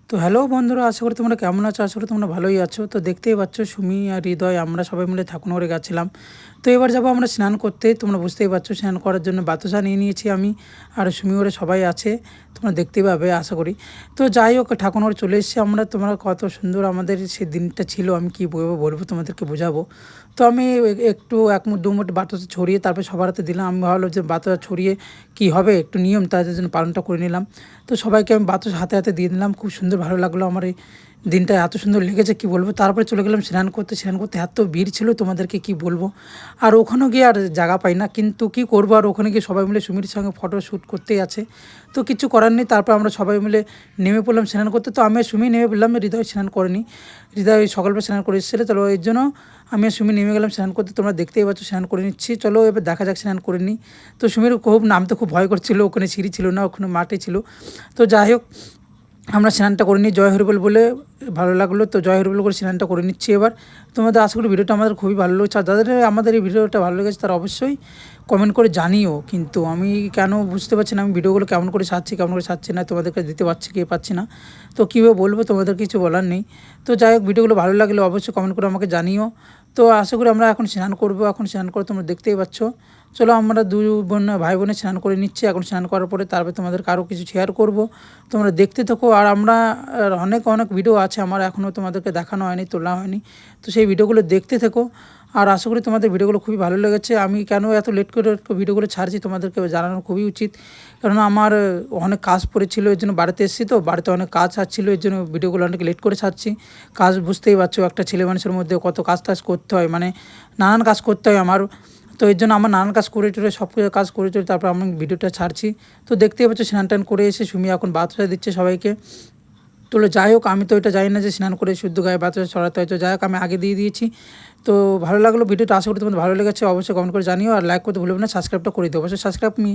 তো হ্যালো বন্ধুরা, আশা করি তোমরা কেমন আছো? আশা করি তোমরা ভালোই আছো। তো দেখতেই পাচ্ছ সুমি আর হৃদয় আমরা সবাই মিলে ঠাকুরনগরে গেছিলাম। তো এবার যাবো আমরা স্নান করতে। তোমরা বুঝতেই পারছো স্নান করার জন্য বাতাসা নিয়ে নিয়েছি আমি, আর সুমি ওরা সবাই আছে। তোমরা দেখতেই পাবে আশা করি। তো যাই হোক, ঠাকুরনগরে চলে এসেছি আমরা। তোমরা কত সুন্দর আমাদের সেই দিনটা ছিল, আমি কি বলবো তোমাদেরকে বোঝাবো। তো আমি একটু এক মুঠ দু মুঠ বাতাসা ছড়িয়ে তারপর সবার হাতে দিলাম। আমি ভাবলাম যে বাতাসা ছড়িয়ে কী হবে, একটু নিয়ম তাদের জন্য পালনটা করে নিলাম। তো সবাইকে আমি বাতাসা হাতে হাতে দিয়ে দিলাম। খুব সুন্দর ভালো লাগলো আমার এই দিনটা, এত সুন্দর লেগেছে কি বলবো। তারপরে চলে গেলাম স্নান করতে। স্নান করতে এত ভিড় ছিল তোমাদেরকে কি বলবো। আর ওখানেও গিয়ে আর জায়গা পাই না, কিন্তু কি করবো, আর ওখানে গিয়ে সবাই মিলে সুমির সঙ্গে ফটো শ্যুট করতেই আছে। তো কিছু করার নেই, তারপর আমরা সবাই মিলে নেমে পড়লাম স্নান করতে। তো আমি আর সুমি নেমে পড়লাম, হৃদয় স্নান করেনি। হৃদয় সকালবেলা স্নান করে এসেছিলো, চলো এর জন্য আমি আর সুমি নেমে গেলাম স্নান করতে। তোমরা দেখতেই পাচ্ছ স্নান করে নিচ্ছি। চলো এবার দেখা যাক স্নান করে নিই। তো সুমির খুব নামতে খুব ভয় করছিল, ওখানে সিঁড়ি ছিল না, ওখানে মাঠে ছিল। তো যাই হোক, আমরা স্নানটা করে নিই জয় হরিবল বলে, ভালো লাগলো। তো জয় হরিবল করে স্নানটা করে নিচ্ছি এবার। তোমাদের আশা করি ভিডিওটা আমাদের খুবই ভালো লাগছে, আর যাদের আমাদের এই ভিডিওটা ভালো লেগেছে তারা অবশ্যই কমেন্ট করে জানিও। কিন্তু আমি কেন বুঝতে পারছি না, আমি ভিডিওগুলো কেমন করে কেমন করে সারছি না, তোমাদেরকে দিতে পারছি কি পাচ্ছি না। তো কীভাবে বলবো, তোমাদের কিছু বলার নেই। তো যাই হোক, ভিডিওগুলো ভালো লাগলে অবশ্যই কমেন্ট করে আমাকে জানিও। তো আশা করি আমরা এখন স্নান করবো। এখন স্নান করে তোমরা দেখতেই পাচ্ছ। চলো আমরা দুই ভাই বোনে স্নান করে নিচ্ছি। এখন স্নান করার পরে তারপরে তোমাদেরকে আরও কিছু শেয়ার করব, তোমরা দেখতে থাকো। আর আমরা অনেক অনেক ভিডিও আছে আমার, এখনও তোমাদেরকে দেখানো হয়নি, তোলা হয়নি। তো সেই ভিডিওগুলো দেখতে থেকো। আর আশা করি তোমাদের ভিডিওগুলো খুবই ভালো লেগেছে। আমি কেন এত লেট করে ভিডিওগুলো ছাড়ছি তোমাদেরকে জানানো খুবই উচিত, কারণ আমার অনেক কাজ পড়েছিল, এর জন্য বাড়িতে এসেছি। তো বাড়িতে অনেক কাজ ছিল, এর জন্য ভিডিওগুলো অনেক লেট করে ছাড়ছি। কাজ বুঝতেই পারছো, একটা ছেলে মানুষের মধ্যে কত কাজ টাজ করতে হয়, মানে নানান কাজ করতে হয় আমার। তো এর জন্য আমার নানান কাজ করে টরে সব কাজ করে টরে তারপর আমি ভিডিওটা ছাড়ছি। তো দেখতেই পাচ্ছ স্নান টান করে এসে সুমি এখন বাতাসা দিচ্ছে সবাইকে। তো যাই হোক, আমি তো এটা জানি না যে স্নান করে শুদ্ধ গায়ে বাতাসা ছড়াতে হয়। তো যাই হোক, আমি আগে দিয়ে দিয়েছি। তো ভালো লাগলো ভিডিওটা, আশা করি তোমাদের ভালো লেগেছে। অবশ্যই কমেন্ট করে জানিও, আর লাইক করতে ভুলবে না, সাবস্ক্রাইবটা করে দিও, অবশ্যই সাবস্ক্রাইব মি।